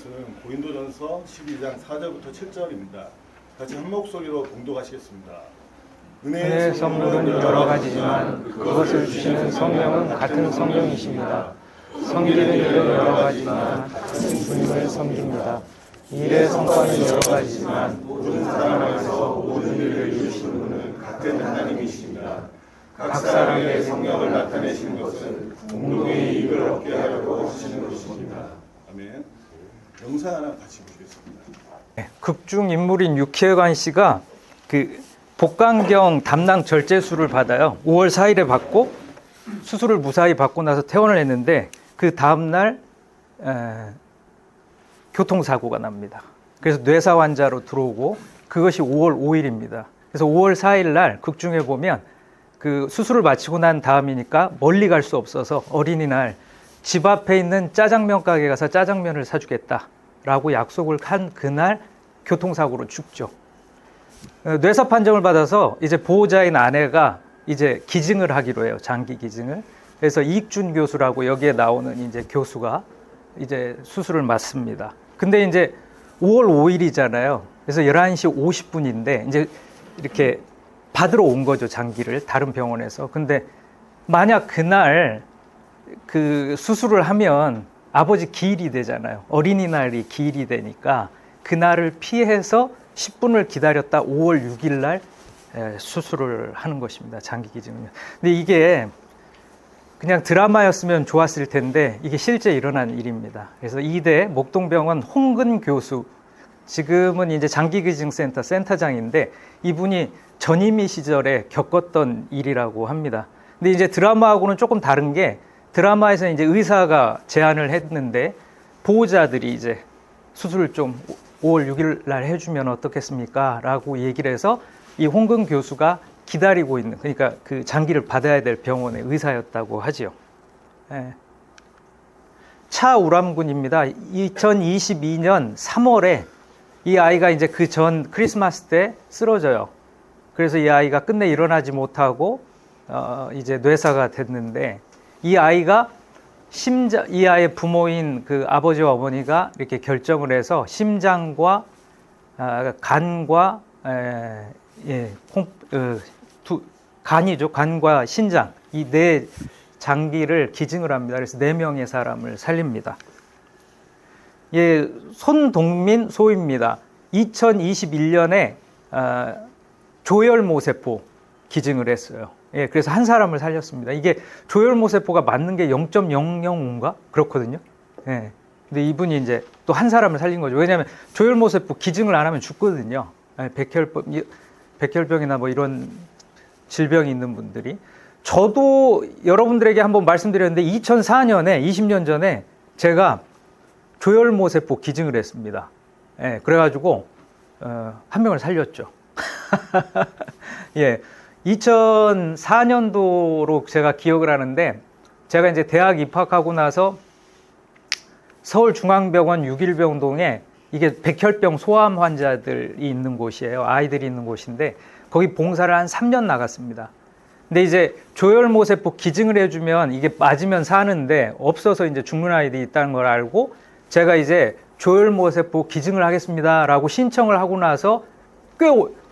말씀은 고린도전서 12장 4절부터 7절입니다. 같이 한 목소리로 봉독하시겠습니다. 은혜의 선물은 여러 가지지만 그것을 주시는 성령은 같은 성령이십니다. 섬기는 일은 여러 가지지만 같은 주님을 섬깁니다. 일의 성과는 여러 가지지만 모든 사람 안에서 모든 일을 이루시는 분은 같은 하나님이십니다. 각 사람의 성령을 나타내시는 것은 공동의 이익을 얻게 하려고 하시는 것입니다. 아멘. 영상 하나 같이 보시겠습니다. 극중 인물인 유쾌관 씨가 그 복강경 담낭 절제술을 받아요. 5월 4일에 받고 수술을 무사히 받고 나서 퇴원을 했는데 그 다음날 교통사고가 납니다. 그래서 뇌사 환자로 들어오고 그것이 5월 5일입니다. 그래서 5월 4일 날 극중에 보면 그 수술을 마치고 난 다음이니까 멀리 갈 수 없어서 어린이날 집 앞에 있는 짜장면 가게 가서 짜장면을 사주겠다라고 약속을 한 그날 교통사고로 죽죠. 뇌사 판정을 받아서 이제 보호자인 아내가 이제 기증을 하기로 해요. 장기 기증을. 그래서 이익준 교수라고 여기에 나오는 이제 교수가 이제 수술을 맡습니다. 근데 이제 5월 5일이잖아요. 그래서 11시 50분인데 이제 이렇게 받으러 온 거죠. 장기를 다른 병원에서. 근데 만약 그날 그 수술을 하면 아버지 기일이 되잖아요. 어린이날이 기일이 되니까 그날을 피해서 10분을 기다렸다 5월 6일 날 수술을 하는 것입니다. 장기 기증은요. 근데 이게 그냥 드라마였으면 좋았을 텐데 이게 실제 일어난 일입니다. 그래서 이대 목동병원 홍근 교수, 지금은 이제 장기기증센터 센터장인데 이분이 전임의 시절에 겪었던 일이라고 합니다. 근데 이제 드라마하고는 조금 다른 게 드라마에서 이제 의사가 제안을 했는데 보호자들이 이제 수술을 좀 5월 6일 날 해주면 어떻겠습니까? 라고 얘기를 해서 이 홍근 교수가 기다리고 있는, 그러니까 그 장기를 받아야 될 병원의 의사였다고 하지요. 예. 차우람군입니다. 2022년 3월에 이 아이가 이제 그 전 크리스마스 때 쓰러져요. 그래서 이 아이가 끝내 일어나지 못하고 이제 뇌사가 됐는데 이 아이가 이 아이의 부모인 그 아버지와 어머니가 이렇게 결정을 해서 심장과 간과 간이죠. 간과 신장 이 네 장기를 기증을 합니다. 그래서 4명의 사람을 살립니다. 예, 손동민 소입니다. 2021년에 조혈모세포 기증을 했어요. 예, 그래서 한 사람을 살렸습니다. 이게 조혈모세포가 맞는 게 0.005인가 그렇거든요. 예. 근데 이분이 이제 또 한 사람을 살린 거죠. 왜냐하면 조혈모세포 기증을 안 하면 죽거든요. 예, 백혈병이나 뭐 이런 질병이 있는 분들이. 저도 여러분들에게 한번 말씀드렸는데 2004년에 20년 전에 제가 조혈모세포 기증을 했습니다. 예, 그래가지고 한 명을 살렸죠. 예, 2004년도로 제가 기억을 하는데 제가 이제 대학 입학하고 나서 서울중앙병원 6일병동에 이게 백혈병 소암 환자들이 있는 곳이에요. 아이들이 있는 곳인데 거기 봉사를 한 3년 나갔습니다. 근데 이제 조혈모세포 기증을 해주면 이게 맞으면 사는데 없어서 이제 죽는 아이들이 있다는 걸 알고 제가 이제 조혈모세포 기증을 하겠습니다라고 신청을 하고 나서 꽤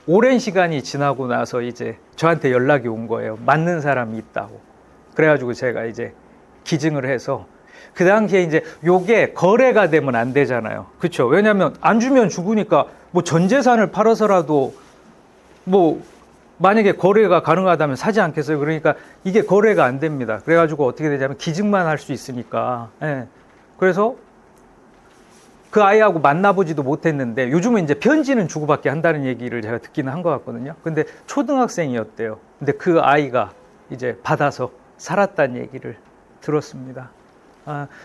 오랜 시간이 지나고 나서 이제 저한테 연락이 온 거예요. 맞는 사람이 있다고. 그래가지고 제가 이제 기증을 해서 그 당시에 이제 요게 거래가 되면 안 되잖아요. 그렇죠? 왜냐하면 안 주면 죽으니까 뭐 전 재산을 팔아서라도 뭐 만약에 거래가 가능하다면 사지 않겠어요? 그러니까 이게 거래가 안 됩니다. 그래가지고 어떻게 되냐면 기증만 할 수 있으니까. 예. 그래서 그 아이하고 만나보지도 못했는데 요즘은 이제 편지는 주고받게 한다는 얘기를 제가 듣기는 한 것 같거든요. 근데 초등학생이었대요. 근데 그 아이가 이제 받아서 살았다는 얘기를 들었습니다.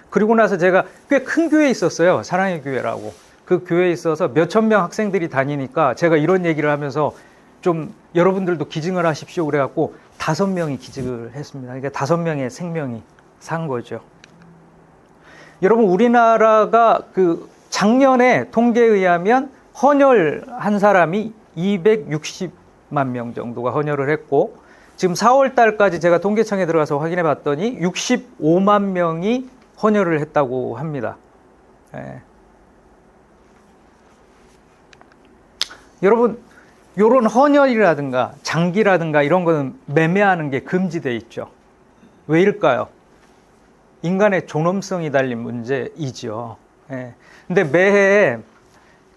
그리고 나서 제가 꽤 큰 교회에 있었어요. 사랑의 교회라고. 그 교회에 있어서 몇천 명 학생들이 다니니까 제가 이런 얘기를 하면서 좀 여러분들도 기증을 하십시오 그래갖고 5명이 기증을 했습니다. 그러니까 5명의 생명이 산 거죠. 여러분 우리나라가 그 작년에 통계에 의하면 헌혈한 사람이 260만 명 정도가 헌혈을 했고 지금 4월 달까지 제가 통계청에 들어가서 확인해 봤더니 65만 명이 헌혈을 했다고 합니다. 예. 여러분, 요런 헌혈이라든가 장기라든가 이런 거는 매매하는 게 금지돼 있죠. 왜일까요? 인간의 존엄성이 달린 문제이죠. 예. 근데 매해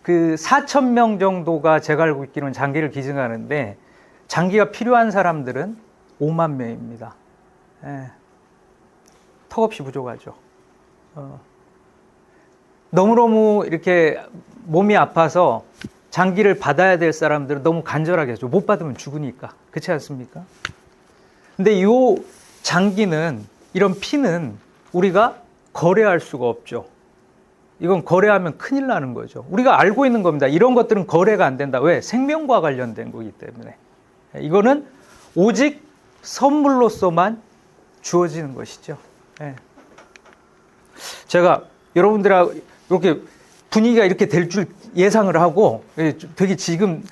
그 4,000명 정도가 제가 알고 있기로는 장기를 기증하는데 장기가 필요한 사람들은 5만 명입니다. 예. 턱없이 부족하죠. 너무너무 이렇게 몸이 아파서 장기를 받아야 될 사람들은 너무 간절하게 하죠. 못 받으면 죽으니까. 그렇지 않습니까? 근데 이 장기는, 이런 피는 우리가 거래할 수가 없죠. 이건 거래하면 큰일 나는 거죠. 우리가 알고 있는 겁니다. 이런 것들은 거래가 안 된다. 왜? 생명과 관련된 거기 때문에. 이거는 오직 선물로서만 주어지는 것이죠. 제가 여러분들하고 이렇게 분위기가 이렇게 될 줄 예상을 하고, 되게 지금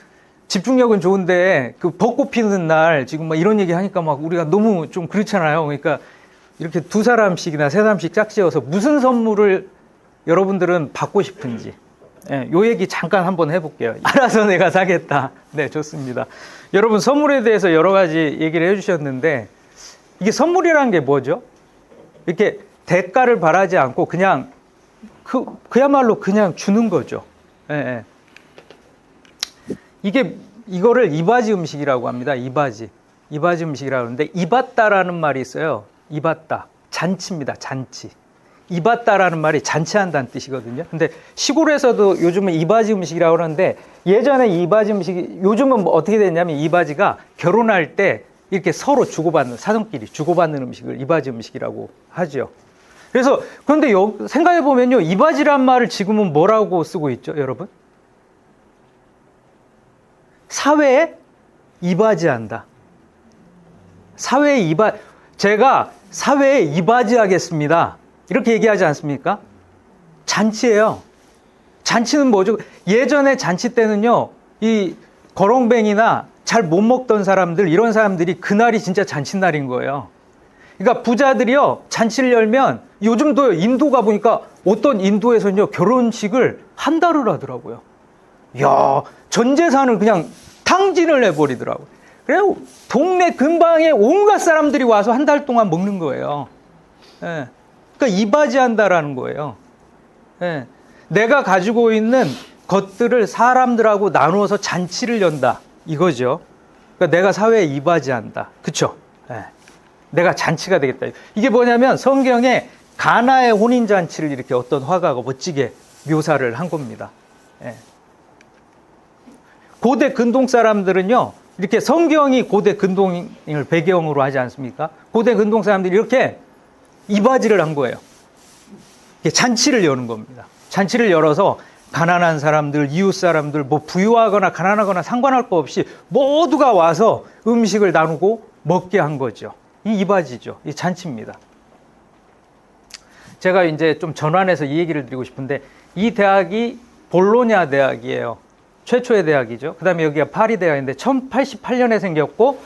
집중력은 좋은데 그 벚꽃 피는 날 지금 막 이런 얘기 하니까 막 우리가 너무 좀 그렇잖아요. 그러니까 이렇게 두 사람씩이나 세 사람씩 짝지어서 무슨 선물을 여러분들은 받고 싶은지, 요 얘기 잠깐 한번 해볼게요. 알아서 내가 사겠다. 네, 좋습니다. 여러분, 선물에 대해서 여러 가지 얘기를 해주셨는데, 이게 선물이라는 게 뭐죠? 이렇게 대가를 바라지 않고 그냥 그야말로 그냥 주는 거죠. 이거를 이바지 음식이라고 합니다. 이바지 음식이라고 하는데, 이받다라는 말이 있어요. 이받다, 잔치입니다. 잔치. 이받다라는 말이 잔치한다는 뜻이거든요. 근데 시골에서도 요즘은 이바지 음식이라고 그러는데, 예전에 이바지 음식이, 요즘은 뭐 어떻게 됐냐면, 이바지가 결혼할 때 이렇게 서로 주고받는, 사돈끼리 주고받는 음식을 이바지 음식이라고 하죠. 그래서 그런데 생각해 보면요, 이바지란 말을 지금은 뭐라고 쓰고 있죠, 여러분? 사회에 이바지한다. 제가 사회에 이바지하겠습니다. 이렇게 얘기하지 않습니까? 잔치예요. 잔치는 뭐죠? 예전에 잔치 때는요, 이 거렁뱅이나 잘 못 먹던 사람들, 이런 사람들이 그날이 진짜 잔칫날인 거예요. 그러니까 부자들이요, 잔치를 열면, 요즘도 인도 가보니까 어떤 인도에서는요, 결혼식을 한 달을 하더라고요. 이야, 전 재산을 그냥 탕진을 해버리더라고요. 그래서 동네 근방에 온갖 사람들이 와서 한 달 동안 먹는 거예요. 그러니까 이바지한다라는 거예요. 내가 가지고 있는 것들을 사람들하고 나누어서 잔치를 연다, 이거죠. 그러니까 내가 사회에 이바지한다. 그쵸? 내가 잔치가 되겠다. 이게 뭐냐면 성경에 가나의 혼인잔치를 이렇게 어떤 화가가 멋지게 묘사를 한 겁니다. 고대 근동 사람들은요, 이렇게 성경이 고대 근동을 배경으로 하지 않습니까? 고대 근동 사람들이 이렇게 이바지를 한 거예요. 잔치를 여는 겁니다. 잔치를 열어서 가난한 사람들, 이웃 사람들, 뭐 부유하거나 가난하거나 상관할 거 없이 모두가 와서 음식을 나누고 먹게 한 거죠. 이 이바지죠. 이 잔치입니다. 제가 이제 좀 전환해서 이 얘기를 드리고 싶은데, 이 대학이 볼로냐 대학이에요. 최초의 대학이죠. 그 다음에 여기가 파리 대학인데 1088년에 생겼고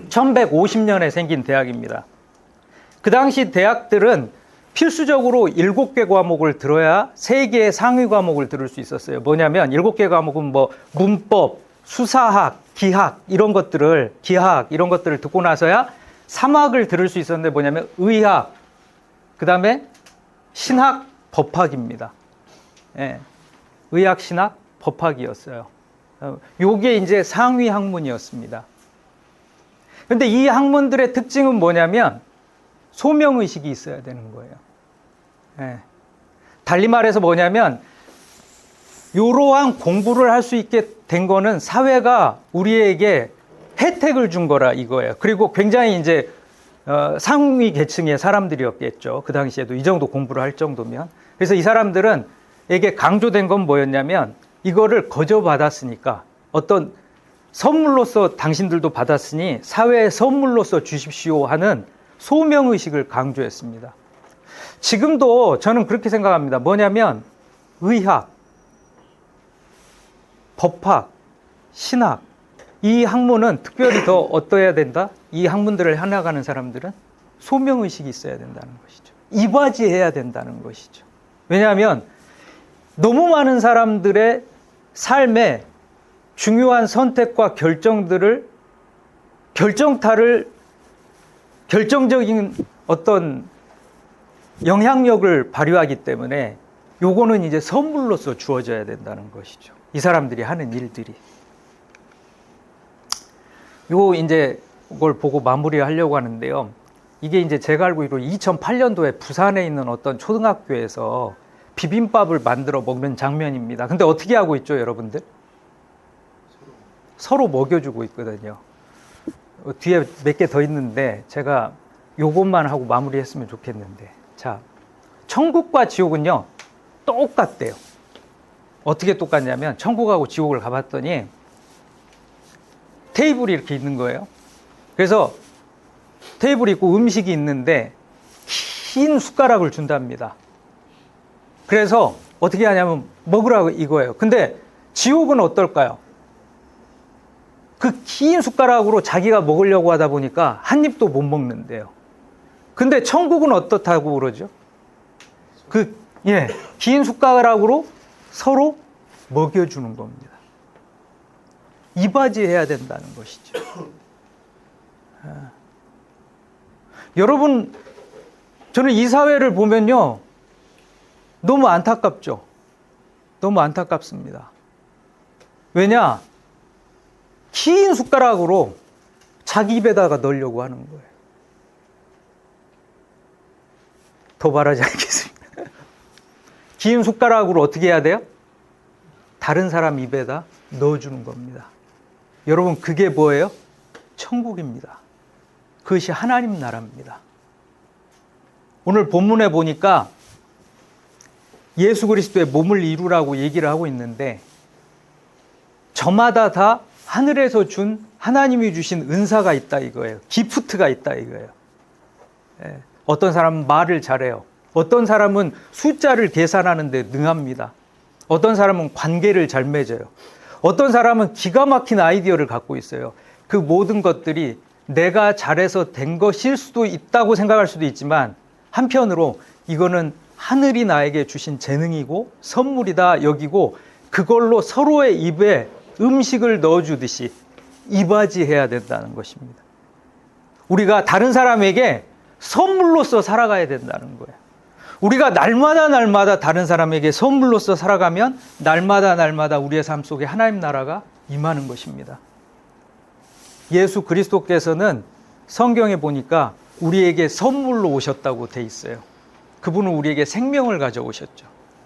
1150년에 생긴 대학입니다. 그 당시 대학들은 필수적으로 7개 과목을 들어야 3개의 상위 과목을 들을 수 있었어요. 뭐냐면 7개 과목은 뭐 문법, 수사학, 기학 이런 것들을 듣고 나서야 3학을 들을 수 있었는데, 뭐냐면 의학, 그 다음에 신학, 법학입니다. 의학, 신학, 법학이었어요. 요게 이제 상위 학문이었습니다. 근데 이 학문들의 특징은 뭐냐면 소명의식이 있어야 되는 거예요. 달리 말해서 뭐냐면, 이러한 공부를 할 수 있게 된 거는 사회가 우리에게 혜택을 준 거라 이거예요. 그리고 굉장히 이제 상위 계층의 사람들이었겠죠. 그 당시에도 이 정도 공부를 할 정도면. 그래서 이 사람들은 에게 강조된 건 뭐였냐면, 이거를 거저 받았으니까 어떤 선물로서 당신들도 받았으니 사회의 선물로서 주십시오 하는 소명의식을 강조했습니다. 지금도 저는 그렇게 생각합니다. 뭐냐면 의학, 법학, 신학, 이 학문은 특별히 더 어떠해야 된다? 이 학문들을 해나가는 사람들은 소명의식이 있어야 된다는 것이죠. 이바지해야 된다는 것이죠. 왜냐하면 너무 많은 사람들의 삶의 중요한 선택과 결정적인 어떤 영향력을 발휘하기 때문에 요거는 이제 선물로서 주어져야 된다는 것이죠. 이 사람들이 하는 일들이. 요 이제 그걸 보고 마무리하려고 하는데요. 이게 이제 제가 알고 있기로 2008년도에 부산에 있는 어떤 초등학교에서 비빔밥을 만들어 먹는 장면입니다. 근데 어떻게 하고 있죠, 여러분들? 서로 먹여주고 있거든요. 뒤에 몇 개 더 있는데 제가 요것만 하고 마무리했으면 좋겠는데. 자, 천국과 지옥은요, 똑같대요. 어떻게 똑같냐면 천국하고 지옥을 가봤더니 테이블이 이렇게 있는 거예요. 그래서 테이블이 있고 음식이 있는데 긴 숟가락을 준답니다. 그래서 어떻게 하냐면 먹으라고 이거예요. 근데 지옥은 어떨까요? 그 긴 숟가락으로 자기가 먹으려고 하다 보니까 한 입도 못 먹는데요. 근데 천국은 어떻다고 그러죠? 긴 숟가락으로 서로 먹여주는 겁니다. 이바지해야 된다는 것이죠. 여러분, 저는 이 사회를 보면요, 너무 안타깝죠. 너무 안타깝습니다. 왜냐? 긴 숟가락으로 자기 입에다가 넣으려고 하는 거예요. 더 바라지 않겠습니다. 긴 숟가락으로 어떻게 해야 돼요? 다른 사람 입에다 넣어주는 겁니다. 여러분, 그게 뭐예요? 천국입니다. 그것이 하나님 나라입니다. 오늘 본문에 보니까 예수 그리스도의 몸을 이루라고 얘기를 하고 있는데 저마다 다 하늘에서 준 하나님이 주신 은사가 있다 이거예요. 기프트가 있다 이거예요. 어떤 사람은 말을 잘해요. 어떤 사람은 숫자를 계산하는 데 능합니다. 어떤 사람은 관계를 잘 맺어요. 어떤 사람은 기가 막힌 아이디어를 갖고 있어요. 그 모든 것들이 내가 잘해서 된 것일 수도 있다고 생각할 수도 있지만 한편으로 이거는 하늘이 나에게 주신 재능이고 선물이다 여기고 그걸로 서로의 입에 음식을 넣어주듯이 이바지해야 된다는 것입니다. 우리가 다른 사람에게 선물로서 살아가야 된다는 거예요. 우리가 날마다 다른 사람에게 선물로서 살아가면 날마다 우리의 삶 속에 하나님 나라가 임하는 것입니다. 예수 그리스도께서는 성경에 보니까 우리에게 선물로 오셨다고 돼 있어요. 그분은 우리에게 생명을 가져오셨죠.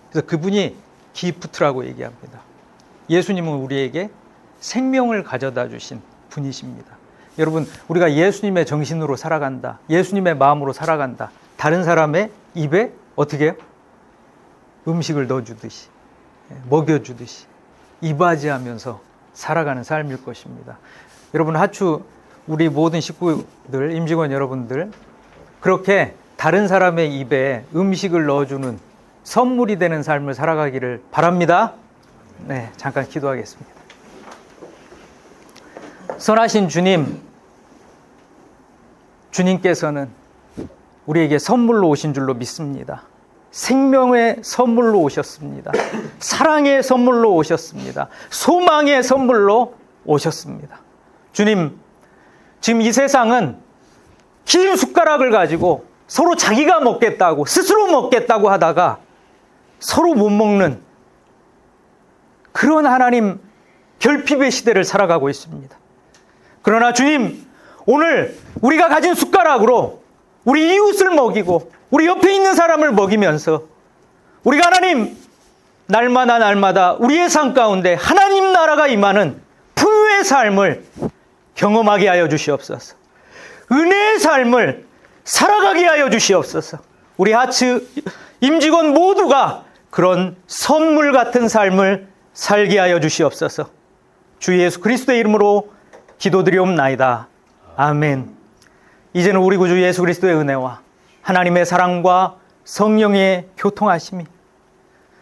그래서 그분이 기프트라고 얘기합니다. 예수님은 우리에게 생명을 가져다 주신 분이십니다. 여러분, 우리가 예수님의 정신으로 살아간다. 예수님의 마음으로 살아간다. 다른 사람의 입에 어떻게 해요? 음식을 넣어주듯이, 먹여주듯이 이바지하면서 살아가는 삶일 것입니다. 여러분, 하추 우리 모든 식구들, 임직원 여러분들 그렇게 다른 사람의 입에 음식을 넣어주는 선물이 되는 삶을 살아가기를 바랍니다. 네, 잠깐 기도하겠습니다. 선하신 주님, 주님께서는 우리에게 선물로 오신 줄로 믿습니다. 생명의 선물로 오셨습니다. 사랑의 선물로 오셨습니다. 소망의 선물로 오셨습니다. 주님, 지금 이 세상은 긴 숟가락을 가지고 서로 자기가 먹겠다고, 스스로 먹겠다고 하다가 서로 못 먹는 그런 하나님 결핍의 시대를 살아가고 있습니다. 그러나 주님, 오늘 우리가 가진 숟가락으로 우리 이웃을 먹이고 우리 옆에 있는 사람을 먹이면서 우리가 하나님 날마다 우리의 삶 가운데 하나님 나라가 임하는 풍요의 삶을 경험하게 하여 주시옵소서. 은혜의 삶을 살아가게 하여 주시옵소서. 우리 하츠 임직원 모두가 그런 선물 같은 삶을 살게 하여 주시옵소서. 주 예수 그리스도의 이름으로 기도드리옵나이다. 아멘. 이제는 우리 구주 예수 그리스도의 은혜와 하나님의 사랑과 성령의 교통하심이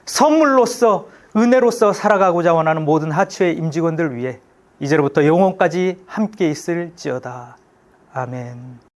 선물로서 은혜로서 살아가고자 원하는 모든 하츠의 임직원들 위해 이제로부터 영원까지 함께 있을지어다. 아멘.